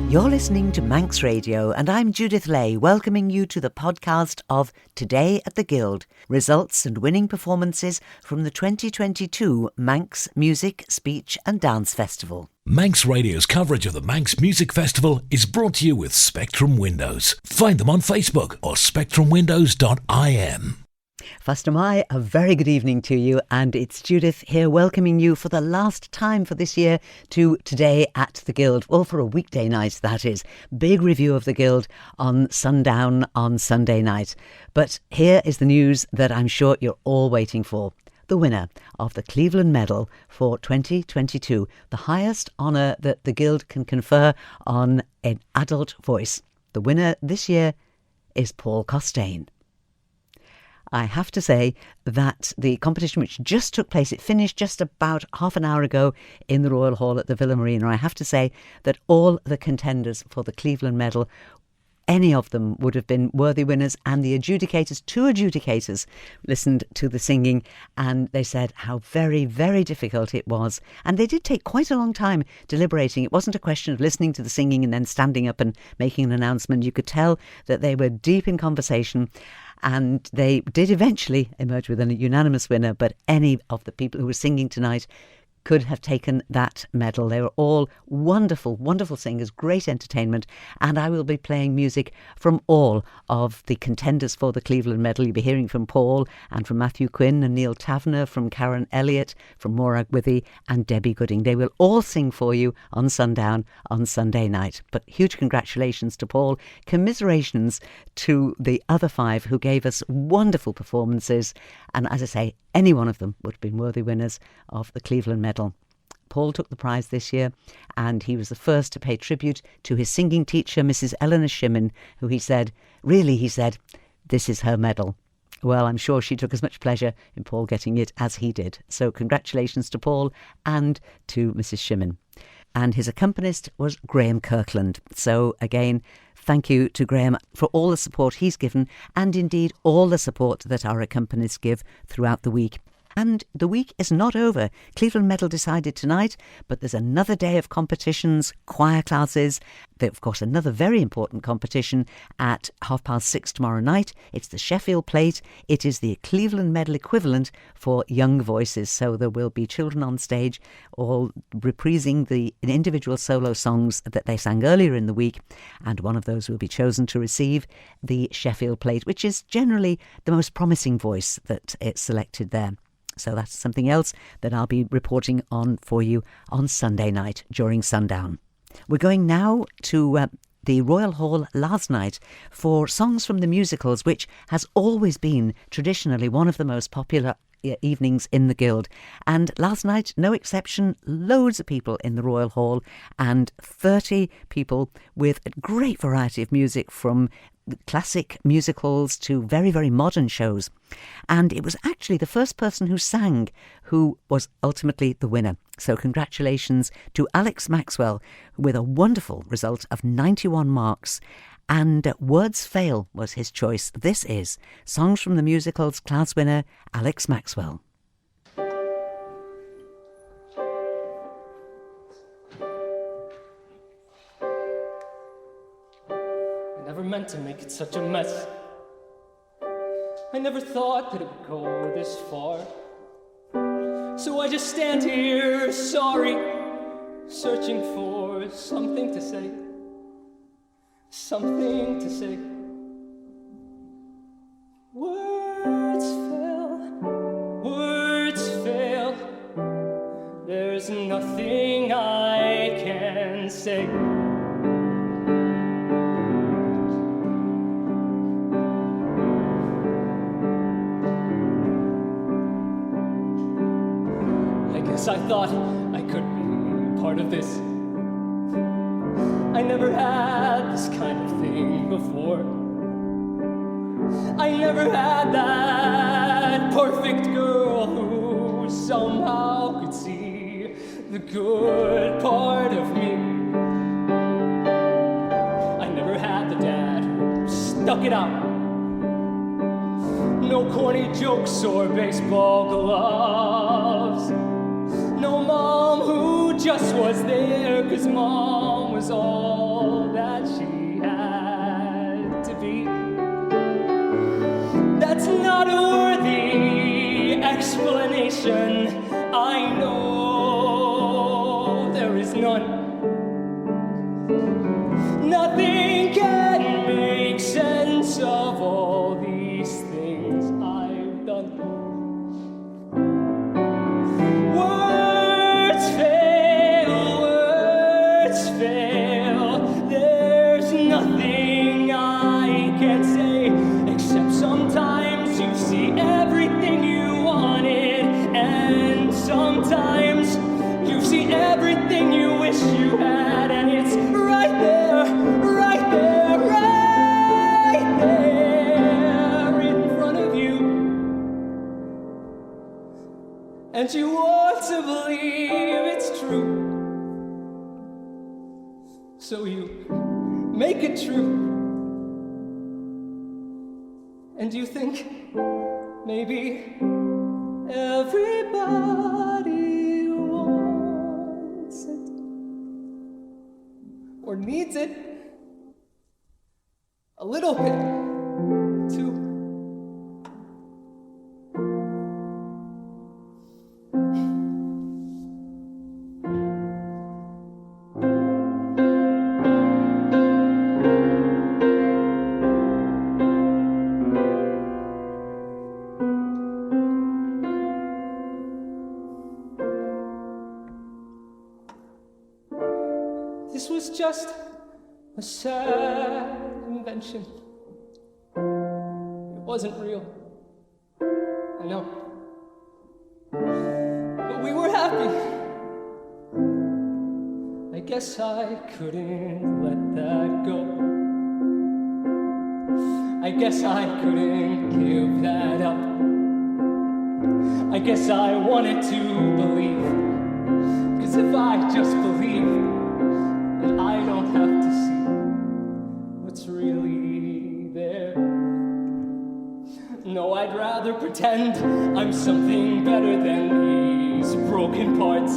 You're listening to Manx Radio, and I'm Judith Lay, welcoming you to the podcast of Today at the Guild, results and winning performances from the 2022 Manx Music, Speech and Dance Festival. Manx Radio's coverage of the Manx Music Festival is brought to you with Spectrum Windows. Find them on Facebook or spectrumwindows.im. First am I, a very good evening to you, and it's Judith here welcoming you for the last time for this year to Today at the Guild. Well, for a weekday night, that is. Big review of the Guild on sundown on Sunday night. But here is the news that I'm sure you're all waiting for. The winner of the Cleveland Medal for 2022, the highest honour that the Guild can confer on an adult voice. The winner this year is Paul Costain. I have to say that the competition, which just took place, it finished just about half an hour ago in the Royal Hall at the Villa Marina. I have to say that all the contenders for the Cleveland Medal, any of them would have been worthy winners, and the adjudicators, two adjudicators, listened to the singing and they said how very, very difficult it was. And they did take quite a long time deliberating. It wasn't a question of listening to the singing and then standing up and making an announcement. You could tell that they were deep in conversation, and they did eventually emerge with a unanimous winner, but any of the people who were singing tonight could have taken that medal. They were all wonderful, wonderful singers, great entertainment, and I will be playing music from all of the contenders for the Cleveland Medal. You'll be hearing from Paul and from Matthew Quinn and Neil Taverner, from Karen Elliott, from Morag Withy and Debbie Gooding. They will all sing for you on sundown on Sunday night. But huge congratulations to Paul. Commiserations to the other five who gave us wonderful performances. And as I say, any one of them would have been worthy winners of the Cleveland Medal. Paul took the prize this year, and he was the first to pay tribute to his singing teacher, Mrs. Eleanor SHIMMIN, who he said, this is her medal. Well, I'm sure she took as much pleasure in Paul getting it as he did. So congratulations to Paul and to Mrs. SHIMMIN. And his accompanist was Graham Kirkland. So again, thank you to Graham for all the support he's given, and indeed all the support that our accompanists give throughout the week. And the week is not over. Cleveland Medal decided tonight, but there's another day of competitions, choir classes. There's, of course, another very important competition at 6:30 tomorrow night. It's the Sheffield Plate. It is the Cleveland Medal equivalent for young voices. So there will be children on stage, all reprising the individual solo songs that they sang earlier in the week. And one of those will be chosen to receive the Sheffield Plate, which is generally the most promising voice that it's selected there. So that's something else that I'll be reporting on for you on Sunday night during sundown. We're going now to the Royal Hall last night for Songs from the Musicals, which has always been traditionally one of the most popular evenings in the Guild. And last night, no exception, loads of people in the Royal Hall and 30 people with a great variety of music, from classic musicals to very, very modern shows. And it was actually the first person who sang who was ultimately the winner. So congratulations to Alex Maxwell with a wonderful result of 91 marks. And Words Fail was his choice. This is Songs from the Musicals class winner Alex Maxwell. Never meant to make it such a mess. I never thought that it would go this far. So I just stand here, sorry, searching for something to say. Something to say. Words fail. There's nothing I can say. I thought I could be part of this. I never had this kind of thing before. I never had that perfect girl who somehow could see the good part of me. I never had the dad who stuck it out. No corny jokes or baseball gloves. No mom who just was there 'cause Mom was all that she had to be. That's not a worthy explanation. I know there is none. Nothing can make sense of all these things I've done. Words fail. There's nothing I can say, except sometimes you see everything you wanted, and sometimes you see everything you wish you had, and it's right there, right there, right there in front of you. And you want to believe it's true, so you make it true. And you think maybe everybody wants it or needs it a little bit too. This was just a sad invention. It wasn't real, I know. But we were happy. I guess I couldn't let that go. I guess I couldn't give that up. I guess I wanted to believe, 'cause if I just believe, then I don't have to see what's really there. No, I'd rather pretend I'm something better than these broken parts.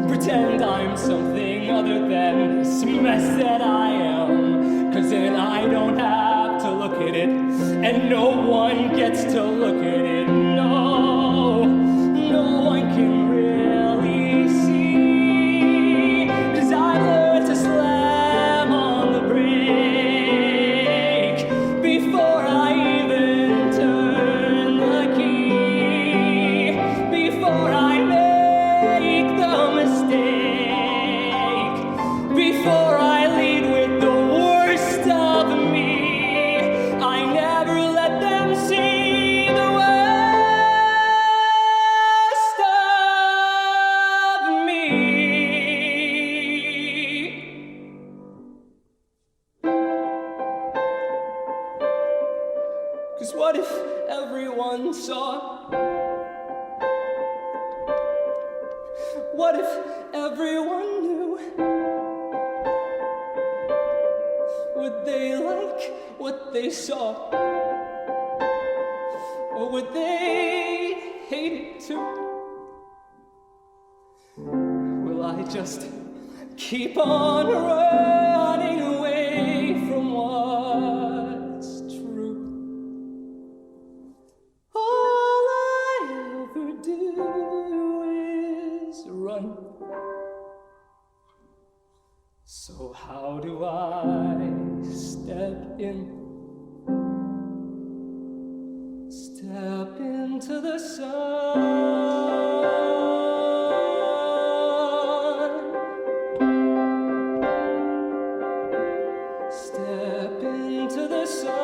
Pretend I'm something other than this mess that I am, 'cause then I don't have to look at it, and no one gets to look at it. No, no one can really see, 'cause I learned to slam on the brake before I even turn the key, before I make the mistake, before I lead with the worst of me. I never let them see the worst of me. 'Cause what if everyone saw? What if everyone knew? Would they like what they saw? Or would they hate it too? Will I just keep on running away from what's true? All I ever do is run. So how do I step into the sun? Step into the sun.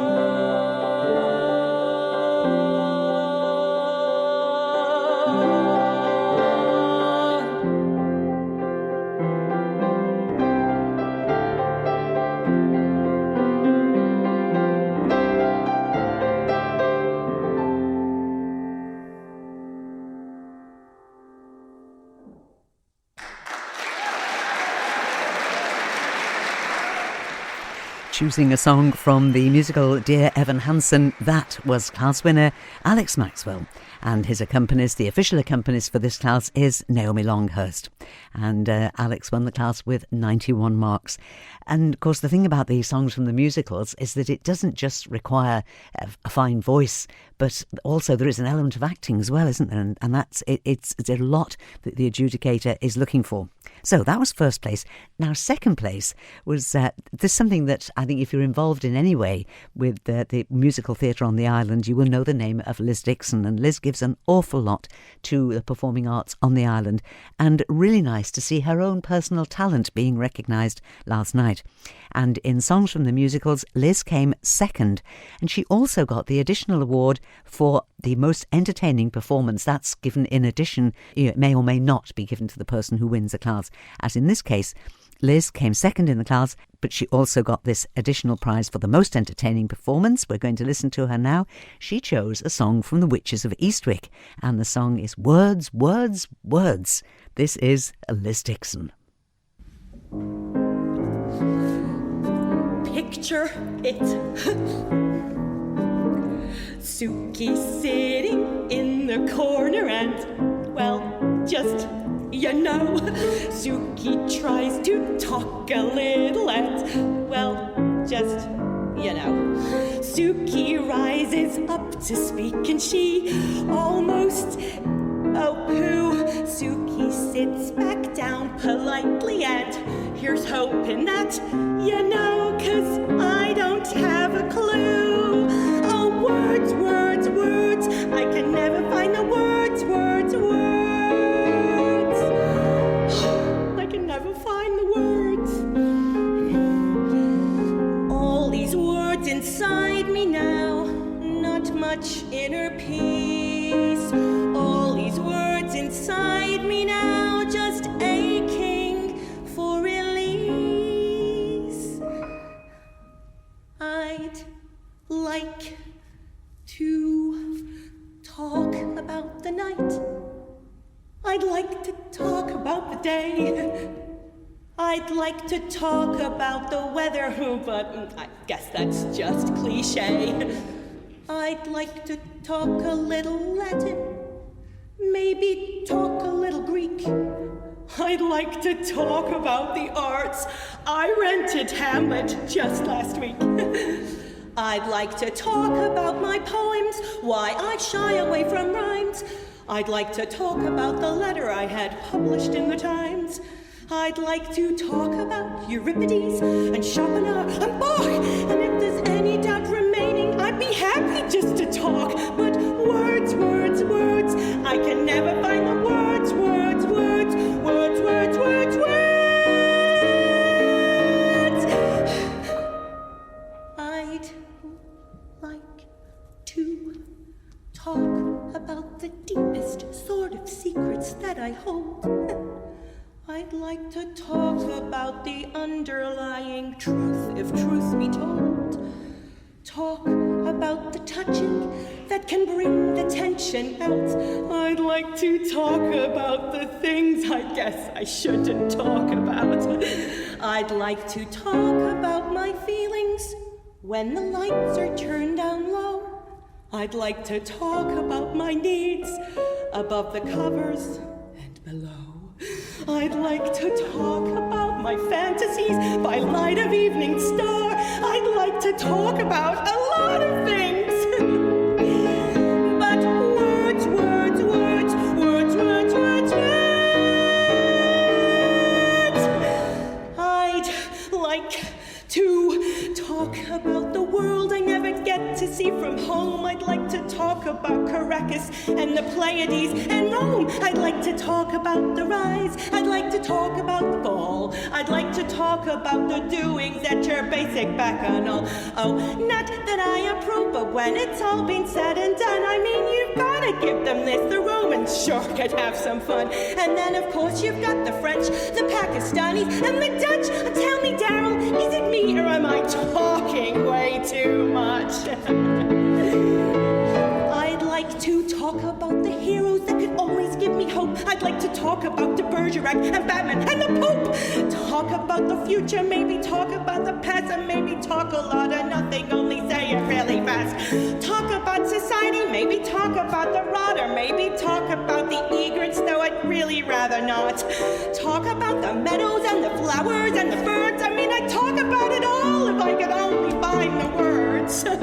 Choosing a song from the musical Dear Evan Hansen, that was class winner Alex Maxwell. And his accompanist, the official accompanist for this class, is Naomi Longhurst. And Alex won the class with 91 marks. And of course, the thing about these songs from the musicals is that it doesn't just require a fine voice, but also there is an element of acting as well, isn't there? And that's it's a lot that the adjudicator is looking for. So that was first place. Now, second place was there's something that I think if you're involved in any way with the musical theatre on the island, you will know the name of Liz DIXON. And Liz gives an awful lot to the performing arts on the island, and really nice to see her own personal talent being recognised last night. And in Songs from the Musicals, Liz came second, and she also got the additional award for the most entertaining performance. That's given in addition, it may or may not be given to the person who wins the class. As in this case, Liz came second in the class, but she also got this additional prize for the most entertaining performance. We're going to listen to her now. She chose a song from The Witches of Eastwick, and the song is Words, Words, Words. This is Liz DIXON. Picture it. Suki sitting in the corner and, well, just, Suki tries to talk a little and, well, just, Suki rises up to speak and she almost, pooh. Suki sits back down politely and here's hoping that, 'cause I don't have a clue. Oh, words, words, words, I can never find the words, words, words. I can never find the words. All these words inside me now, not much inner peace. All these words inside me now, just aching for release. I'd like to talk about the night. I'd like to talk about the day. I'd like to talk about the weather, but I guess that's just cliché. I'd like to talk a little Latin, maybe talk a little Greek. I'd like to talk about the arts. I rented Hamlet just last week. I'd like to talk about my poems, why I shy away from rhymes. I'd like to talk about the letter I had published in the Times. I'd like to talk about Euripides and Schopenhauer and Bach. And if there's any doubt remaining, I'd be happy just to talk. But words, words, words, I can never find the words, words, words, words, words, words, words. I'd like to talk about the deepest sort of secrets that I hold. I'd like to talk about the underlying truth, if truth be told. Talk about the touching that can bring the tension out. I'd like to talk about the things I guess I shouldn't talk about. I'd like to talk about my feelings when the lights are turned down low. I'd like to talk about my needs above the covers and below. I'd like to talk about my fantasies by light of evening star. I'd like to talk about a lot of things. But words, words, words, words, words, words, words. I'd like to talk about the world I never get to see from home. I'd like to talk about Caracas and the Pleiades and Rome. I'd like to talk about the rise. I'd like to talk about the fall. I'd like to talk about the doings at your basic bacchanal. Oh, not that I approve, but when it's all been said and done, I mean, you've gotta give them this. The Romans sure could have some fun. And then, of course, you've got the French, the Pakistanis, and the Dutch. Tell me, Daryl, is it me or am I talking way too much? I'd like to talk talk about the heroes that could always give me hope. I'd like to talk about de Bergerac and Batman and the Pope. Talk about the future, maybe talk about the past, and maybe talk a lot of nothing, only say it really fast. Talk about society, maybe talk about the rod, or maybe talk about the egrets, though I'd really rather not. Talk about the meadows and the flowers and the birds. I mean, I'd talk about it all if I could only find the words. I'd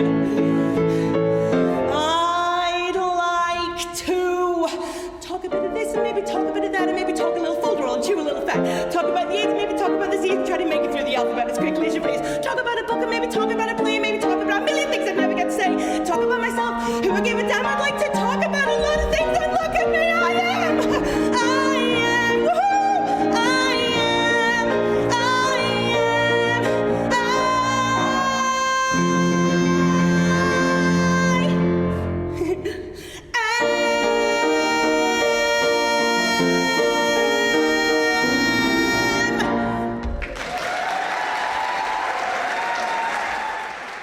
like to talk a bit of this and maybe talk a bit of that and maybe talk a little folderol and chew a little fat. Talk about the A's, maybe talk about the Z's, and try to make it through the alphabet as quickly as you please. Talk about a book and maybe talk about a play, maybe talk about a million things I'd never get to say. Talk about myself, who would give a damn. I'd like to talk about a lot of things, and look at me, I am, woohoo, I am,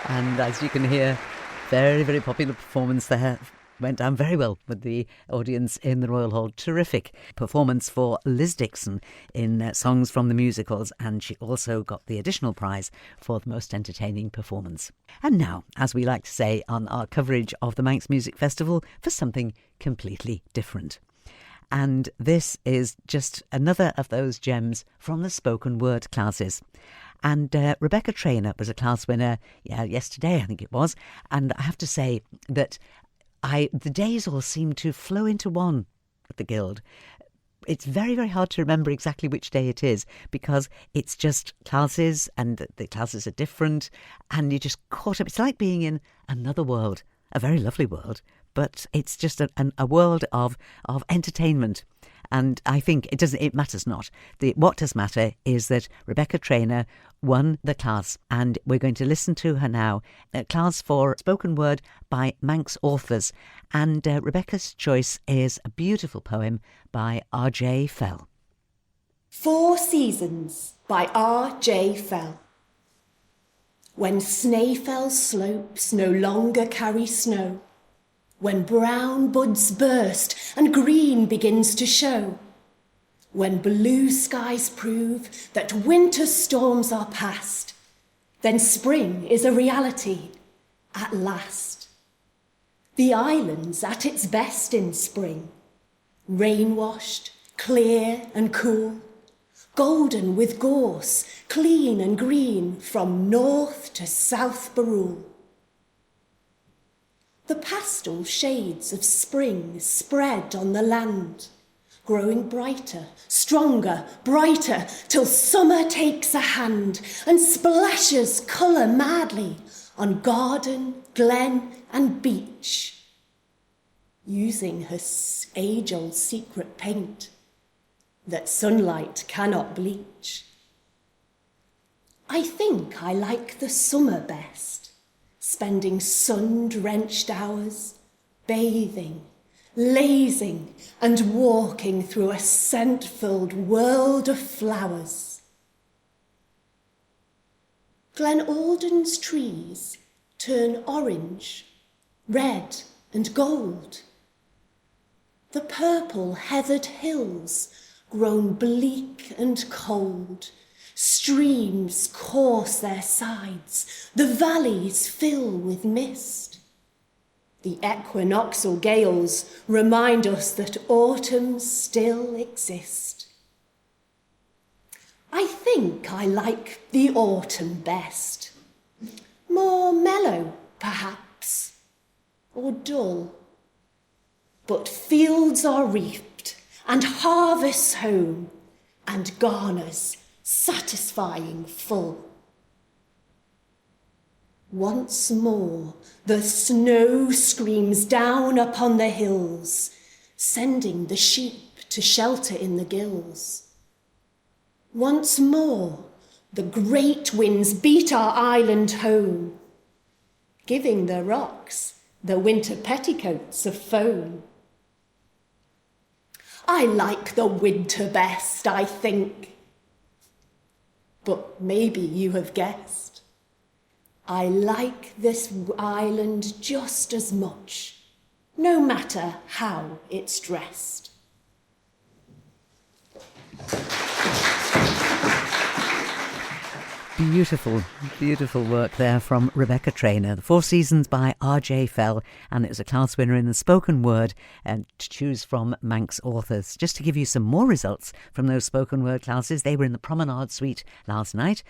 And as you can hear, very, very popular performance there. Went down very well with the audience in the Royal Hall. Terrific performance for Liz DIXON in songs from the musicals, and she also got the additional prize for the most entertaining performance. And now, as we like to say on our coverage of the Manx Music Festival, for something completely different. And this is just another of those gems from the spoken word classes. And REBEKAH TRAYNOR was a class winner yesterday, I think it was. And I have to say that the days all seem to flow into one at the Guild. It's very, very hard to remember exactly which day it is because it's just classes and the classes are different and you're just caught up. It's like being in another world, a very lovely world, but it's just a world of entertainment. And I think it matters not. What does matter is that REBEKAH TRAYNOR won the class, and we're going to listen to her now. A class for spoken word by Manx authors, and Rebecca's choice is a beautiful poem by R.J. Fell. 4 Seasons by R.J. Fell. When Snaefell slopes no longer carry snow, when brown buds burst and green begins to show, when blue skies prove that winter storms are past, then spring is a reality at last. The island's at its best in spring, rain-washed, clear and cool, golden with gorse, clean and green from north to south Barrule. The pastel shades of spring spread on the land, growing brighter, stronger, brighter, till summer takes a hand and splashes colour madly on garden, glen and beach, using her age-old secret paint that sunlight cannot bleach. I think I like the summer best, spending sun-drenched hours, bathing, lazing and walking through a scent-filled world of flowers. Glen Alden's trees turn orange, red and gold. The purple heathered hills grown bleak and cold, streams course their sides, the valleys fill with mist. The equinoxial gales remind us that autumns still exist. I think I like the autumn best, more mellow perhaps, or dull. But fields are reaped and harvests home and garners satisfying full. Once more the snow screams down upon the hills, sending the sheep to shelter in the gills. Once more the great winds beat our island home, giving the rocks the winter petticoats of foam. I like the winter best, I think. But maybe you have guessed, I like this island just as much no matter how it's dressed. Beautiful, beautiful work there from Rebecca Traynor. The Four Seasons by R.J. Fell, and it was a class winner in the spoken word and to choose from Manx authors. Just to give you some more results from those spoken word classes, they were in the Promenade Suite last night.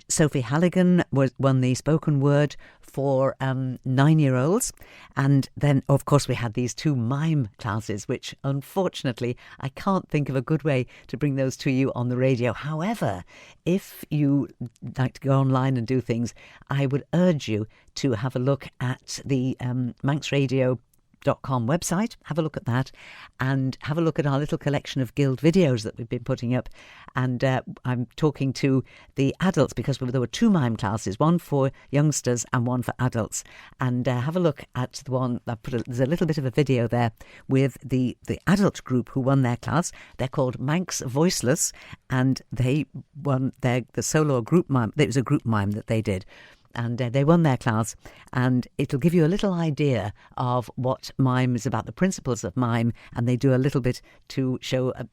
Sophie Halligan won the spoken word for 9-year-olds. And then, of course, we had these 2 mime classes, which unfortunately I can't think of a good way to bring those to you on the radio. However, if you like to go online and do things, I would urge you to have a look at the MAXRadio.com website. Have a look at that and have a look at our little collection of Guild videos that we've been putting up. And I'm talking to the adults because there were 2 mime classes, one for youngsters and one for adults. And have a look at the one, there's a little bit of a video there with the adult group who won their class. They're called Manx Voiceless, and they won the solo group mime. It was a group mime that they did. And they won their class, and it'll give you a little idea of what mime is about, the principles of mime, and they do a little bit to show a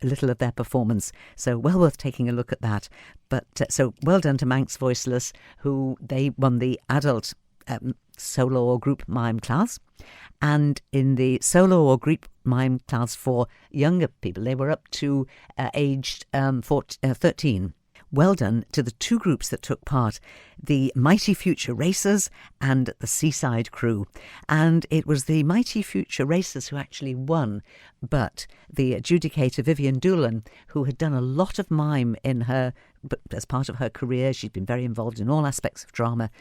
little of their performance. So well worth taking a look at that. But so well done to Manx Voiceless, who they won the adult solo or group mime class. And in the solo or group mime class for younger people, they were up to aged 13. Well done to the 2 groups that took part, the Mighty Future Racers and the Seaside Crew. And it was the Mighty Future Racers who actually won, but the adjudicator Vivian Doolan, who had done a lot of mime in her, as part of her career, she'd been very involved in all aspects of drama.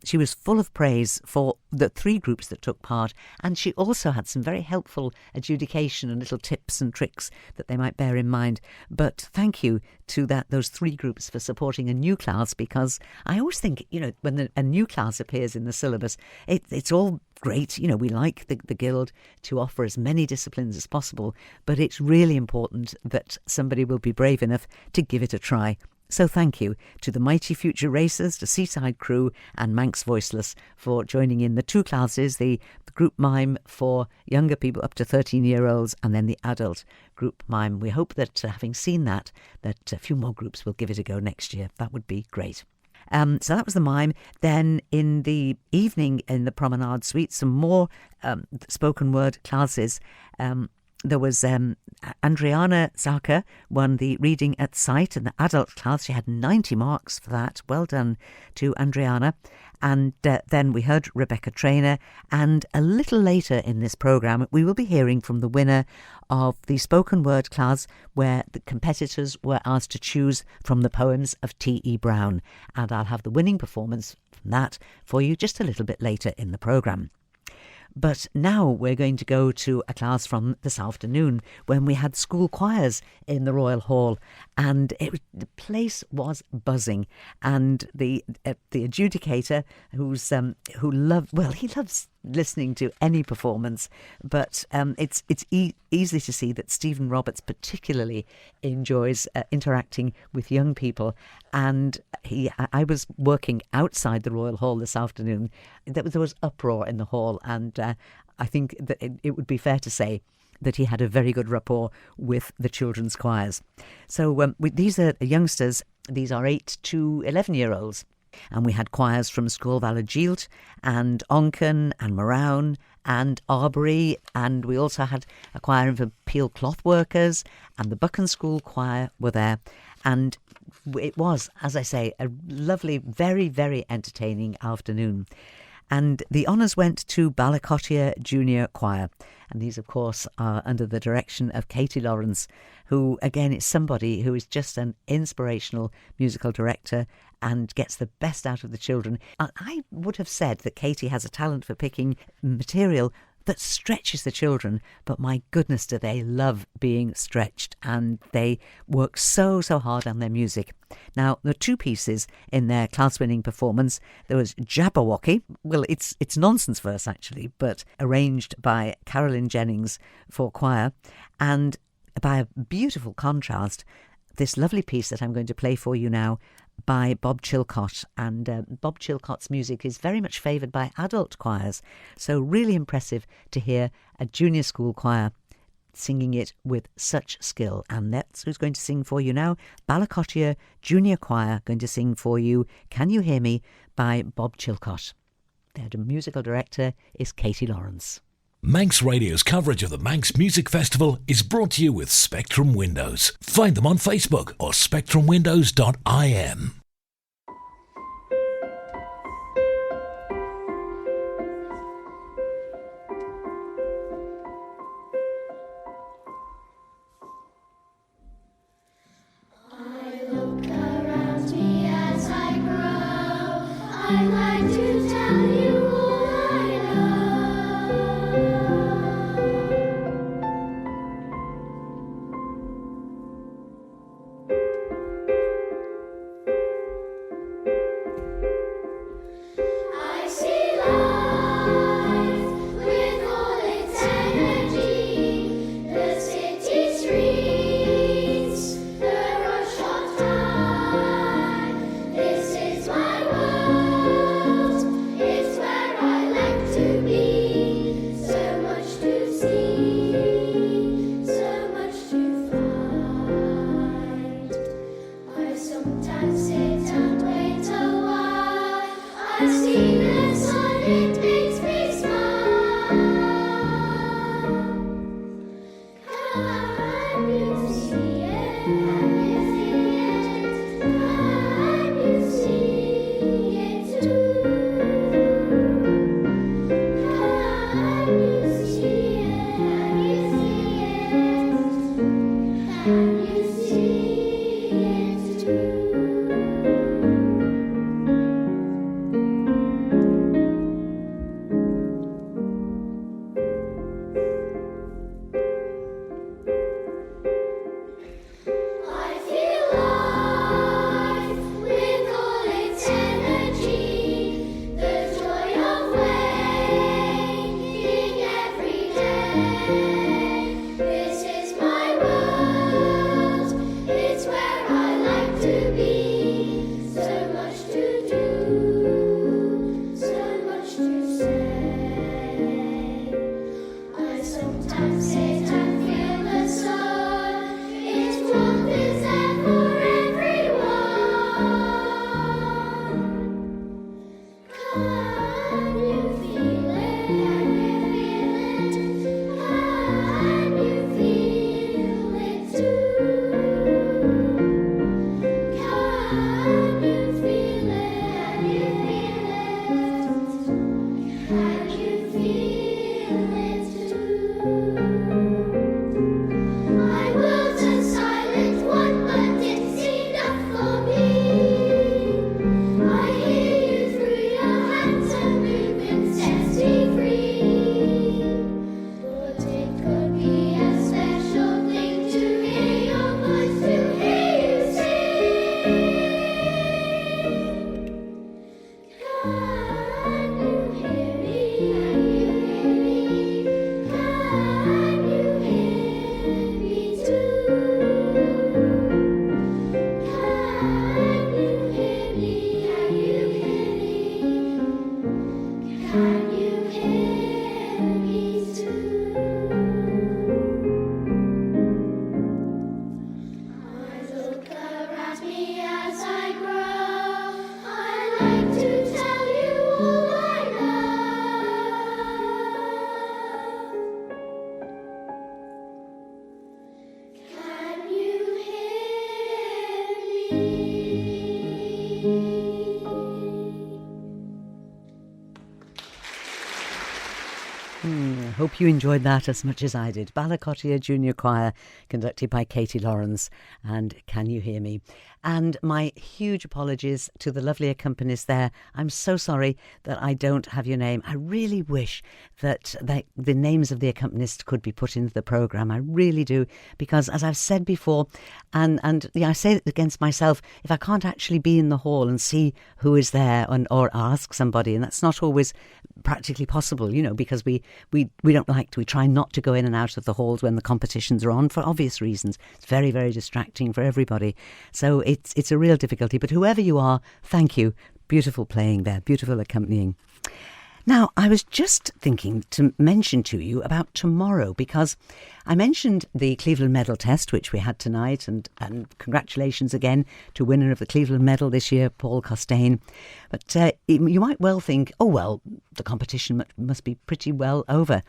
She was full of praise for the 3 groups that took part, and she also had some very helpful adjudication and little tips and tricks that they might bear in mind. But thank you to those 3 groups for supporting a new class, because I always think, when a new class appears in the syllabus, it's all great. We like the Guild to offer as many disciplines as possible, but it's really important that somebody will be brave enough to give it a try. So thank you to the Mighty Future Racers, to Seaside Crew and Manx Voiceless for joining in the 2 classes, the group mime for younger people up to 13-year-olds and then the adult group mime. We hope that having seen that a few more groups will give it a go next year. That would be great. So that was the mime. Then in the evening in the Promenade Suite, some more spoken word classes. There was Andriana Zaka won the reading at sight in the adult class. She had 90 marks for that. Well done to Andriana. And then we heard Rebecca Traynor. And a little later in this programme, we will be hearing from the winner of the spoken word class, where the competitors were asked to choose from the poems of T.E. Brown. And I'll have the winning performance from that for you just a little bit later in the programme. But now we're going to go to a class from this afternoon when we had school choirs in the Royal Hall, and the place was buzzing. And the adjudicator, who loves listening to any performance, but it's easy to see that Stephen Roberts particularly enjoys interacting with young people. And I was working outside the Royal Hall this afternoon. There was uproar in the hall, and I think that it would be fair to say that he had a very good rapport with the children's choirs. So these are youngsters. These are 8 to 11-year-olds. And we had choirs from Scoil Valageilt and Onken and Moraun and Arbury, and we also had a choir of Peel Cloth Workers, and the Buchan School Choir were there. And it was, as I say, a lovely, very, very entertaining afternoon. And the honours went to Ballacottier Junior Choir. And these, of course, are under the direction of Katie Lawrence, who, again, is somebody who is just an inspirational musical director and gets the best out of the children. I would have said that Katie has a talent for picking material that stretches the children, but my goodness, do they love being stretched, and they work so hard on their music. Now, there are 2 pieces in their class-winning performance. There was Jabberwocky. Well, it's nonsense verse, actually, but arranged by Carolyn Jennings for choir, and by a beautiful contrast, this lovely piece that I'm going to play for you now by Bob Chilcott, and Bob Chilcott's music is very much favoured by adult choirs, so really impressive to hear a junior school choir singing it with such skill. And that's who's going to sing for you now. BALLACOTTIER Junior Choir going to sing for you Can You Hear Me by Bob Chilcott. Their musical director is Katie Lawrence. Manx Radio's coverage of the Manx Music Festival is brought to you with Spectrum Windows. Find them on Facebook or spectrumwindows.im. Hope you enjoyed that as much as I did. BALLACOTTIER Junior Choir, conducted by Katie Lawrence, and Can You Hear Me? And my huge apologies to the lovely accompanist there. I'm so sorry that I don't have your name. I really wish that the names of the accompanists could be put into the programme. I really do, because as I've said before, and I say it against myself, if I can't actually be in the hall and see who is there or ask somebody, and that's not always practically possible, you know, because we try not to go in and out of the halls when the competitions are on for obvious reasons. It's very, very distracting for everybody. So it's a real difficulty. But whoever you are, thank you. Beautiful playing there, beautiful accompanying. Now, I was just thinking to mention to you about tomorrow, because I mentioned the Cleveland Medal test, which we had tonight, and congratulations again to winner of the Cleveland Medal this year, Paul Costain. But you might well think, oh, well, the competition must be pretty well over.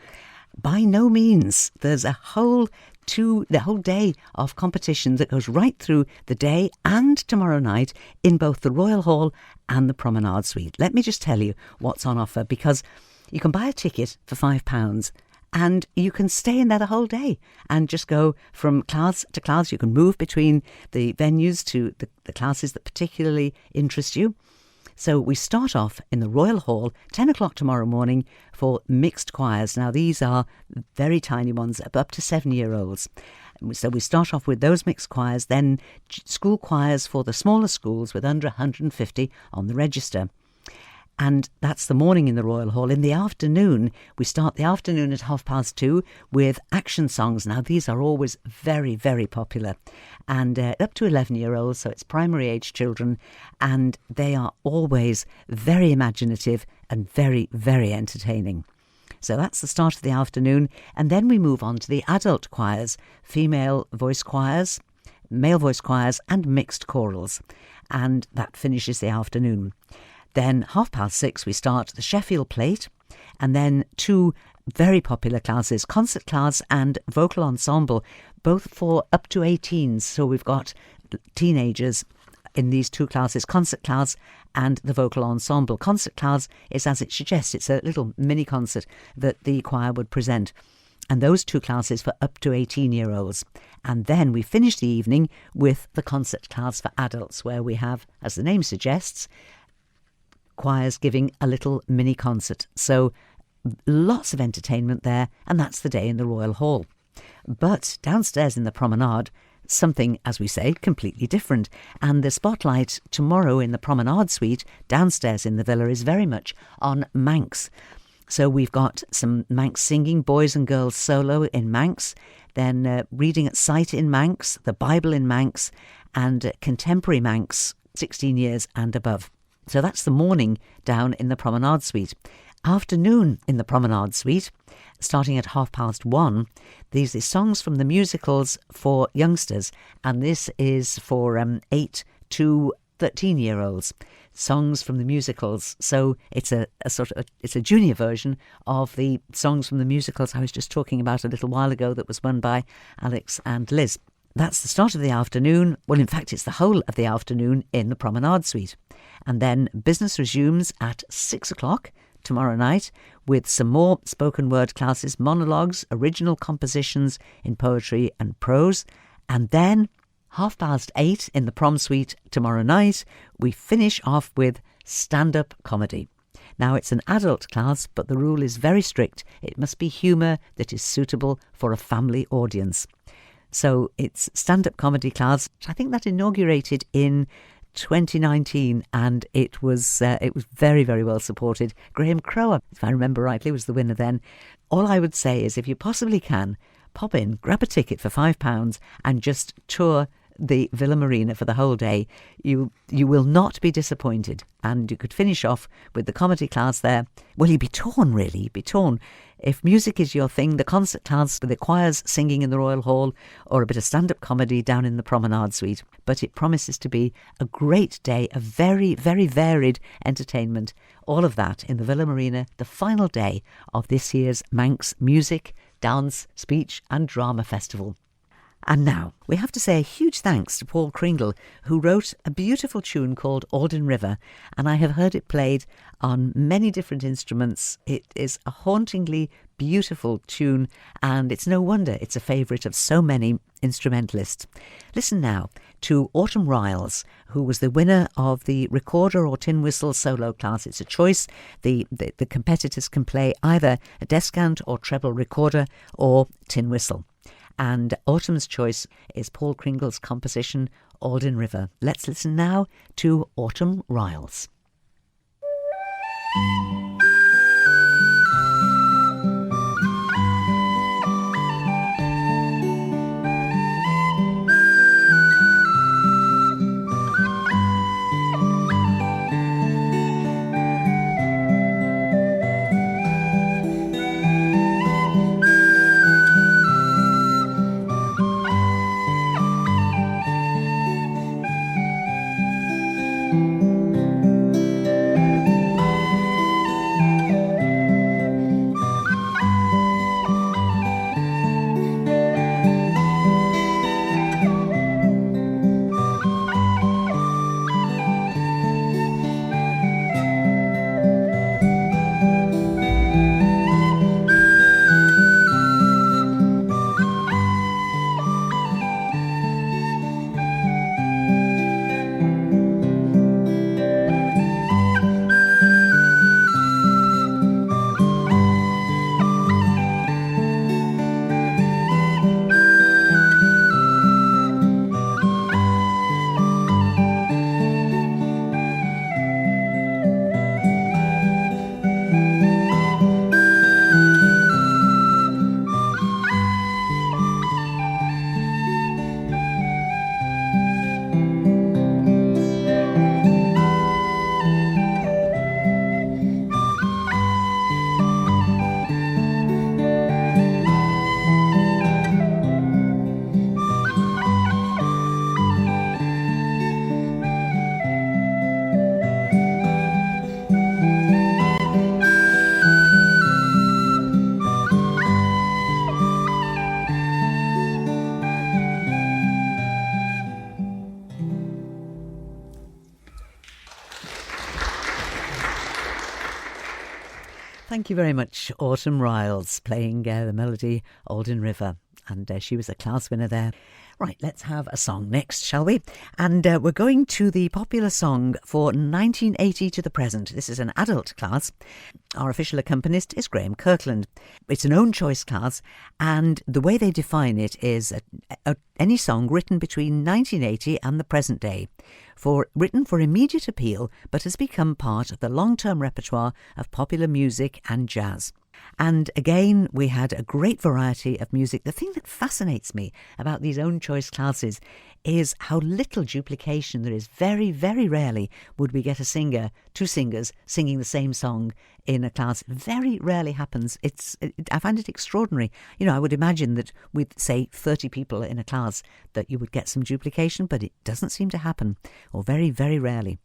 By no means. There's the whole day of competition that goes right through the day and tomorrow night in both the Royal Hall and the Promenade Suite. Let me just tell you what's on offer, because you can buy a ticket for £5 and you can stay in there the whole day and just go from class to class. You can move between the venues to the classes that particularly interest you. So we start off in the Royal Hall, 10 o'clock tomorrow morning, for mixed choirs. Now, these are very tiny ones, up to 7-year-olds. So we start off with those mixed choirs, then school choirs for the smaller schools with under 150 on the register. And that's the morning in the Royal Hall. In the afternoon, we start the afternoon at 2:30 with action songs. Now, these are always very, very popular. And up to 11-year-olds, so it's primary age children. And they are always very imaginative and very, very entertaining. So that's the start of the afternoon. And then we move on to the adult choirs, female voice choirs, male voice choirs and mixed chorals. And that finishes the afternoon. Then 6:30 we start the Sheffield Plate, and then 2 very popular classes, concert class and vocal ensemble, both for up to 18s. So we've got teenagers in these 2 classes, concert class and the vocal ensemble. Concert class is, as it suggests, it's a little mini concert that the choir would present. And those 2 classes for up to 18-year-olds. And then we finish the evening with the concert class for adults, where we have, as the name suggests, choirs giving a little mini concert. So lots of entertainment there, and that's the day in the Royal Hall. But downstairs in the Promenade, something, as we say, completely different. And the spotlight tomorrow in the Promenade Suite, downstairs in the villa, is very much on Manx. So we've got some Manx singing, boys and girls solo in Manx, then reading at sight in Manx, the Bible in Manx, and contemporary Manx, 16 years and above. So that's the morning down in the Promenade Suite. Afternoon in the Promenade Suite, starting at 1:30, these are songs from the musicals for youngsters, and this is for 8 to 13-year-olds. Songs from the musicals. So it's it's a junior version of the songs from the musicals I was just talking about a little while ago that was won by Alex and Liz. That's the start of the afternoon. Well, in fact, it's the whole of the afternoon in the Promenade Suite. And then business resumes at 6 o'clock tomorrow night with some more spoken word classes, monologues, original compositions in poetry and prose. And then 8:30 in the Prom Suite tomorrow night, we finish off with stand-up comedy. Now, it's an adult class, but the rule is very strict. It must be humour that is suitable for a family audience. So it's stand-up comedy class. I think that inaugurated in 2019, and it was very, very well supported. Graham Crowe, if I remember rightly, was the winner then. All I would say is, if you possibly can, pop in, grab a ticket for £5 and just tour the Villa Marina for the whole day. You will not be disappointed, and you could finish off with the comedy class there. Well, you'd be torn, really. You'd be torn. If music is your thing, the concert class with the choirs singing in the Royal Hall, or a bit of stand-up comedy down in the Promenade Suite. But it promises to be a great day, a very, very varied entertainment. All of that in the Villa Marina, the final day of this year's Manx Music, Dance, Speech and Drama Festival. And now, we have to say a huge thanks to Paul Kringle, who wrote a beautiful tune called Auldyn River, and I have heard it played on many different instruments. It is a hauntingly beautiful tune, and it's no wonder it's a favourite of so many instrumentalists. Listen now to Autumn RYLES, who was the winner of the recorder or tin whistle solo class. It's a choice. The competitors can play either a descant or treble recorder or tin whistle. And Autumn's choice is Paul Kringle's composition, Auldyn River. Let's listen now to Autumn RYLES. Thank you very much, Autumn Ryles, playing the melody Auldyn River. And she was a class winner there. Right, let's have a song next, shall we? And we're going to the popular song for 1980 to the present. This is an adult class. Our official accompanist is Graham Kirkland. It's an own choice class, and the way they define it is any song written between 1980 and the present day, written for immediate appeal, but has become part of the long-term repertoire of popular music and jazz. And again, we had a great variety of music. The thing that fascinates me about these own choice classes is how little duplication there is. Very, very rarely would we get two singers singing the same song in a class. Very rarely happens. I find it extraordinary. You know, I would imagine that with, say, 30 people in a class that you would get some duplication, but it doesn't seem to happen, or very, very rarely.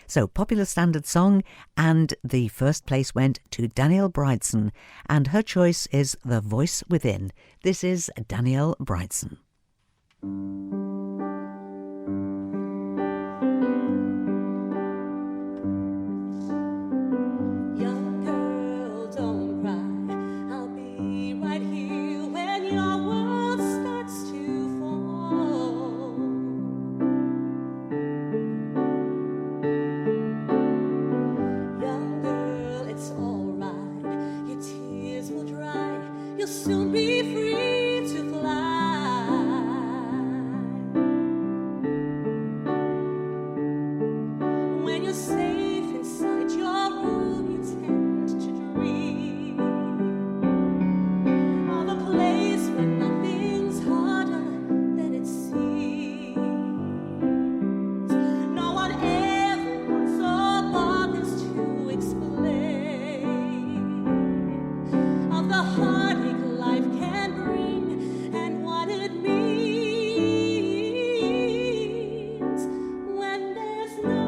So, popular standard song, and the first place went to Danielle BRIDSON, and her choice is The Voice Within. This is Danielle BRIDSON. Young girl, don't cry. I'll be right here when your world starts to fall. Young girl, it's all right. Your tears will dry. You'll soon be free to fly. When you're safe inside your room, you tend to dream of a place where nothing's harder than it seems. No one ever wants or bothers to explain of the heartache life can bring and what it means when there's no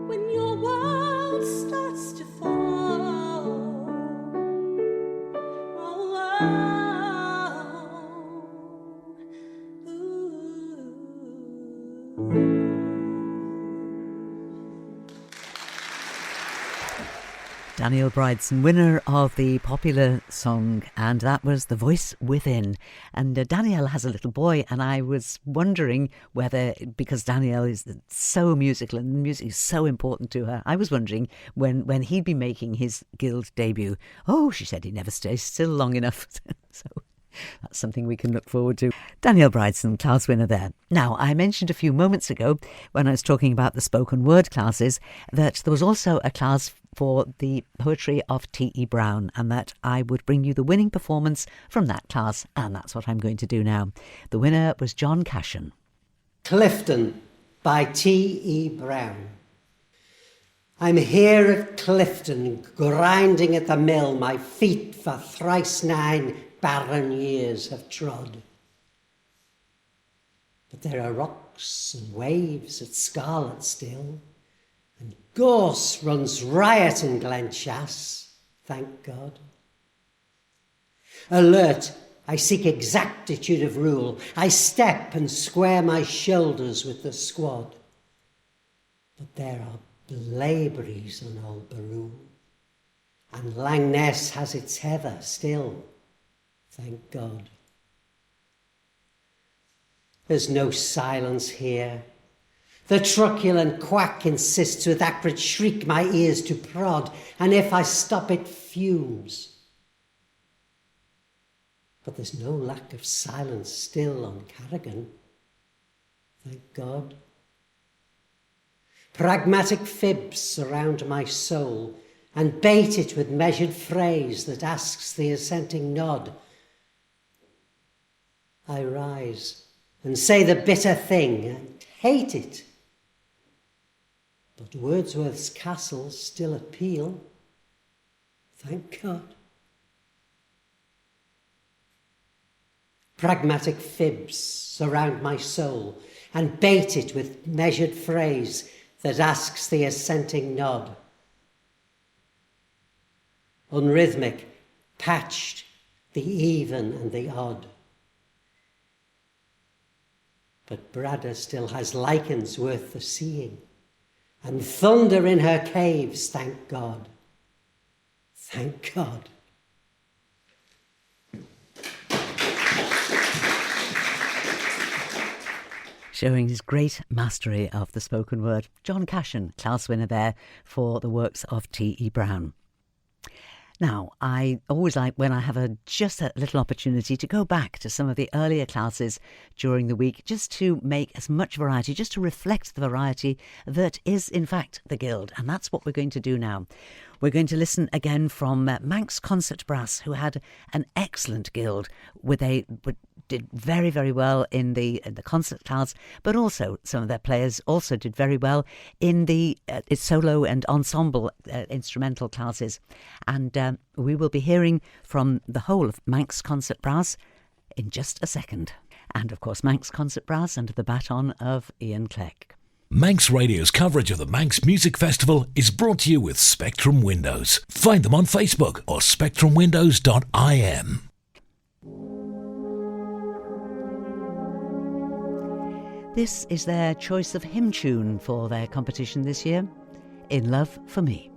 when your world starts to fall. Oh, oh, ooh. Danielle BRIDSON, winner of the popular song, and that was The Voice Within. And Danielle has a little boy, and I was wondering whether, because Danielle is so musical and music is so important to her, I was wondering when he'd be making his Guild debut. Oh, she said he never stays still long enough. So that's something we can look forward to. Danielle BRIDSON, class winner there. Now, I mentioned a few moments ago when I was talking about the spoken word classes that there was also a class for the poetry of T.E. Brown, and that I would bring you the winning performance from that class, and that's what I'm going to do now. The winner was John CASHEN. Clifton by T.E. Brown. I'm here at Clifton, grinding at the mill, my feet for thrice 9 barren years have trod. But there are rocks and waves at Scarlet still, and gorse runs riot in Glenchas, thank God. Alert, I seek exactitude of rule. I step and square my shoulders with the squad. But there are blaeberries on Old Barrule, and Langness has its heather still, thank God. There's no silence here. The truculent quack insists with acrid shriek my ears to prod, and if I stop it fumes. But there's no lack of silence still on Carrigan, thank God. Pragmatic fibs surround my soul, and bait it with measured phrase that asks the assenting nod. I rise and say the bitter thing and hate it. But Wordsworth's castles still appeal, thank God. Pragmatic fibs surround my soul and bait it with measured phrase that asks the assenting nod. Unrhythmic, patched, the even and the odd. But Bradda still has lichens worth the seeing, and thunder in her caves, thank God. Thank God. Showing his great mastery of the spoken word, John CASHEN, class winner there for the works of T.E. Brown. Now, I always like when I have just a little opportunity to go back to some of the earlier classes during the week, just to make as much variety, just to reflect the variety that is, in fact, the Guild. And that's what we're going to do now. We're going to listen again from Manx Concert Brass, who had an excellent Guild, did very, very well in the concert class, but also some of their players also did very well in the solo and ensemble instrumental classes. And we will be hearing from the whole of Manx Concert Brass in just a second. And of course, Manx Concert Brass under the baton of Ian Clegg. Manx Radio's coverage of the Manx Music Festival is brought to you with Spectrum Windows. Find them on Facebook or spectrumwindows.im. This is their choice of hymn tune for their competition this year, In Love for Me.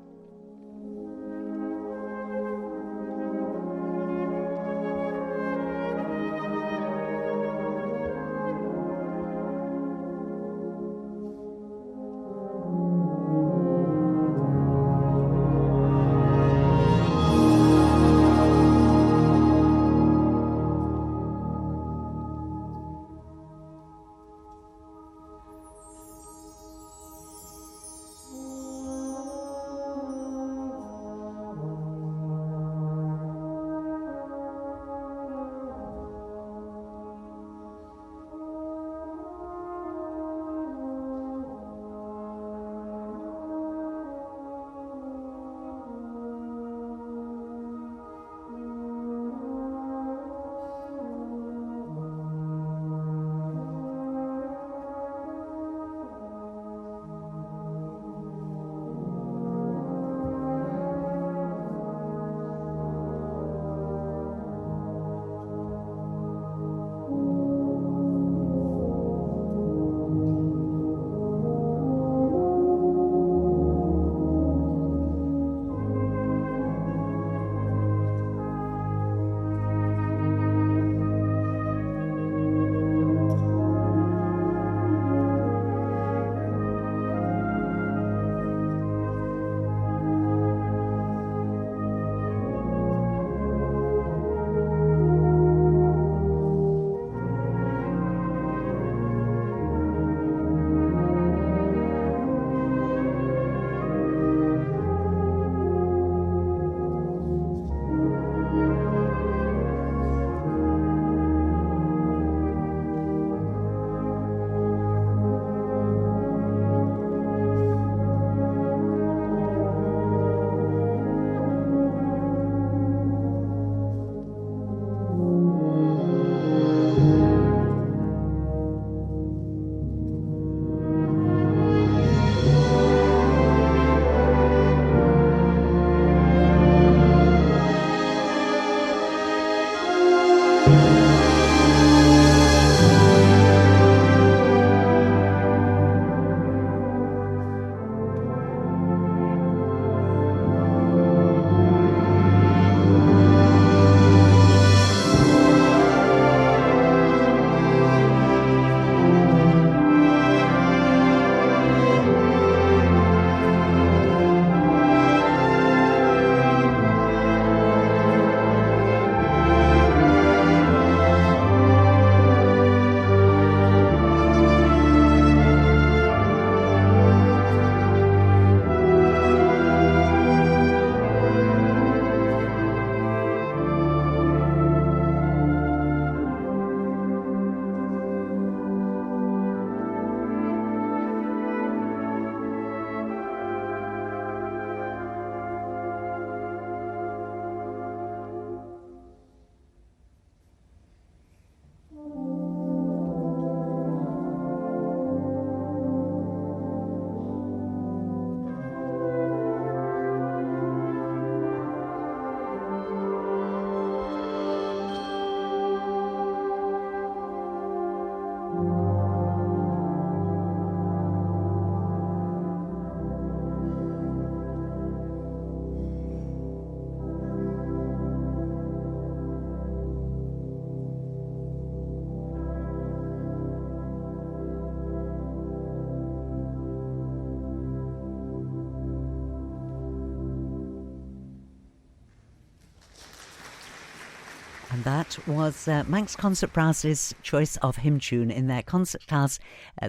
And that was Manx Concert Brass's choice of hymn tune in their concert class.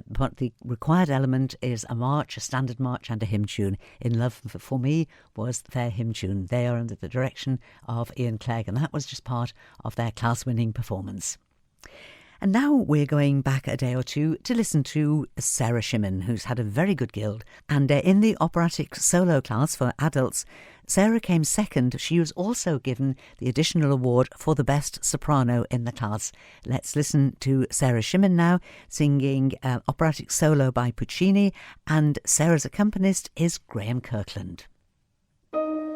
But the required element is a march, a standard march and a hymn tune. In Love for Me was their hymn tune. They are under the direction of Ian Clegg, and that was just part of their class-winning performance. And now we're going back a day or two to listen to Sarah SHIMMIN, who's had a very good guild. And in the Operatic Solo Class for adults, Sarah came second. She was also given the additional award for the best soprano in the class. Let's listen to Sarah SHIMMIN now, singing Operatic Solo by Puccini, and Sarah's accompanist is Graham Kirkland. Love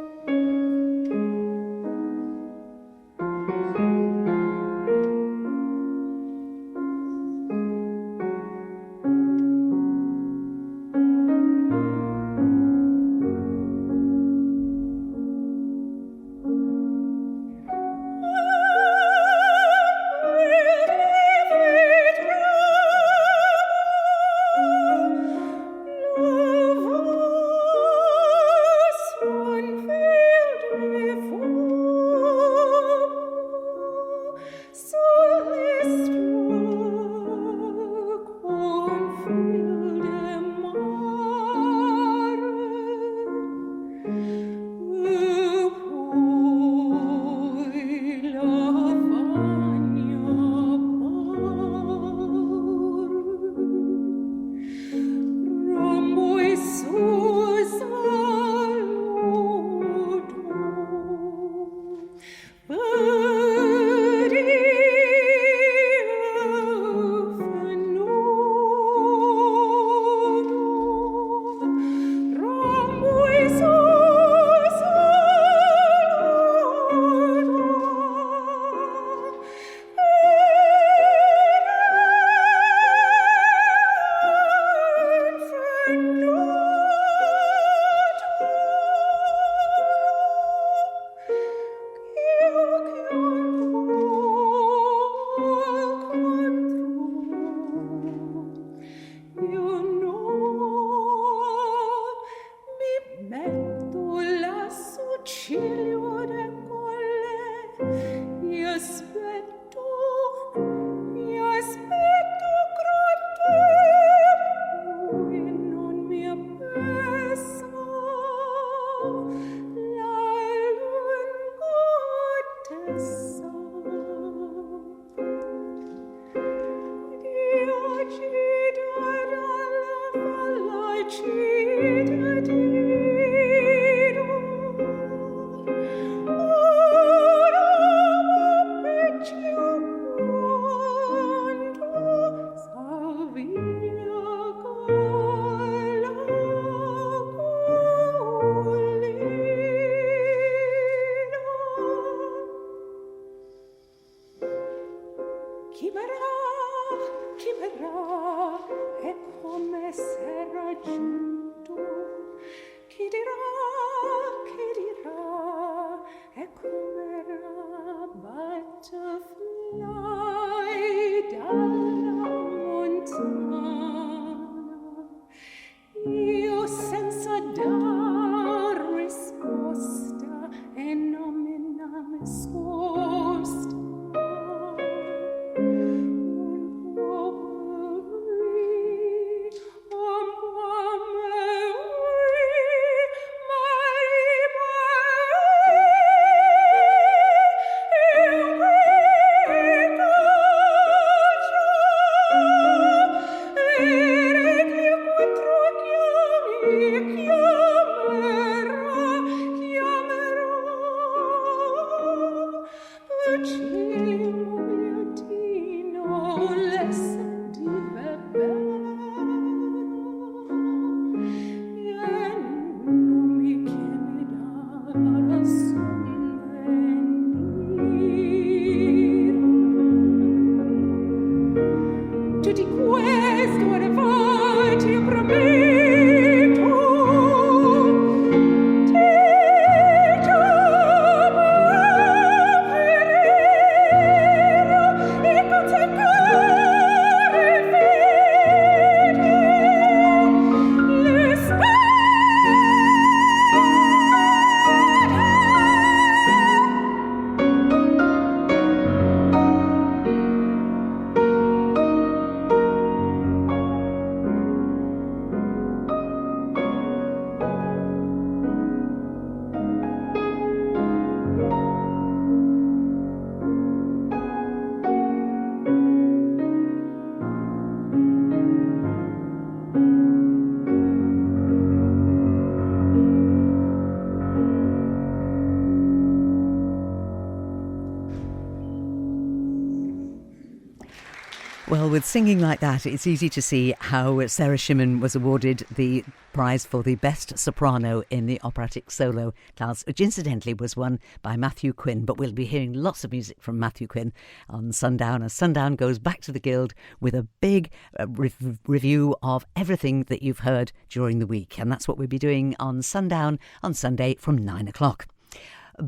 Well, with singing like that, it's easy to see how Sarah SHIMMIN was awarded the prize for the Best Soprano in the Operatic Solo Class, which incidentally was won by Matthew Quinn. But we'll be hearing lots of music from Matthew Quinn on Sundown, as Sundown goes back to the Guild with a big review of everything that you've heard during the week. And that's what we'll be doing on Sundown on Sunday from 9 o'clock.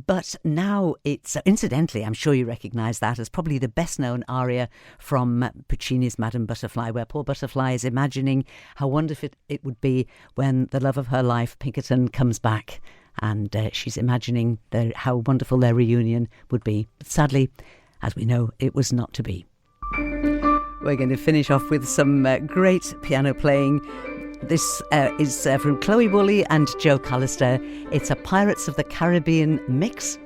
But now it's, incidentally, I'm sure you recognise that as probably the best known aria from Puccini's Madame Butterfly, where poor Butterfly is imagining how wonderful it would be when the love of her life, Pinkerton, comes back. And she's imagining how wonderful their reunion would be. But sadly, as we know, it was not to be. We're going to finish off with some great piano playing. This is from Chloe Woolley and Joe CALLISTER. It's a Pirates of the Caribbean mix.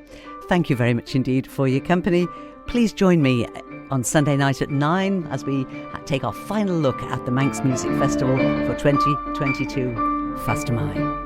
Thank you very much indeed for your company. Please join me on Sunday night at 9 as we take our final look at the Manx Music Festival for 2022. Fastamai.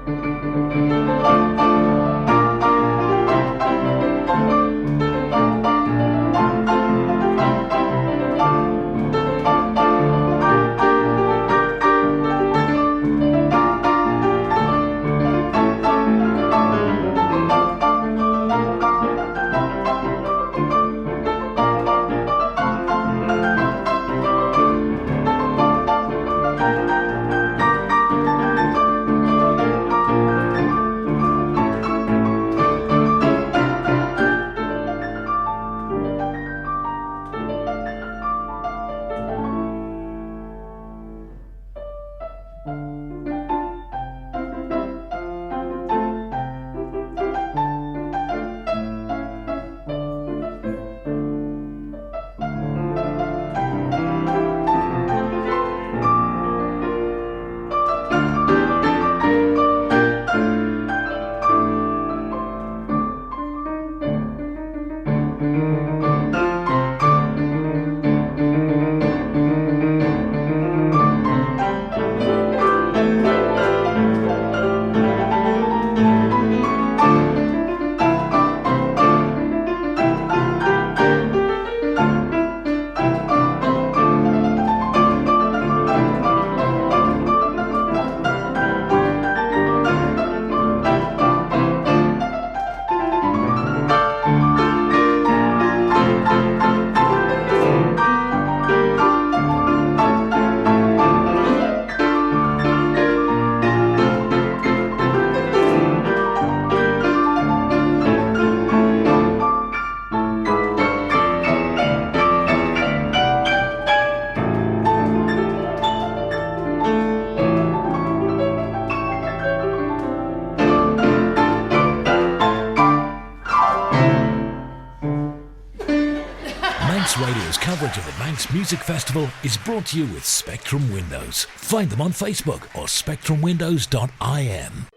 Radio's coverage of the Manx Music Festival is brought to you with Spectrum Windows. Find them on Facebook or spectrumwindows.im.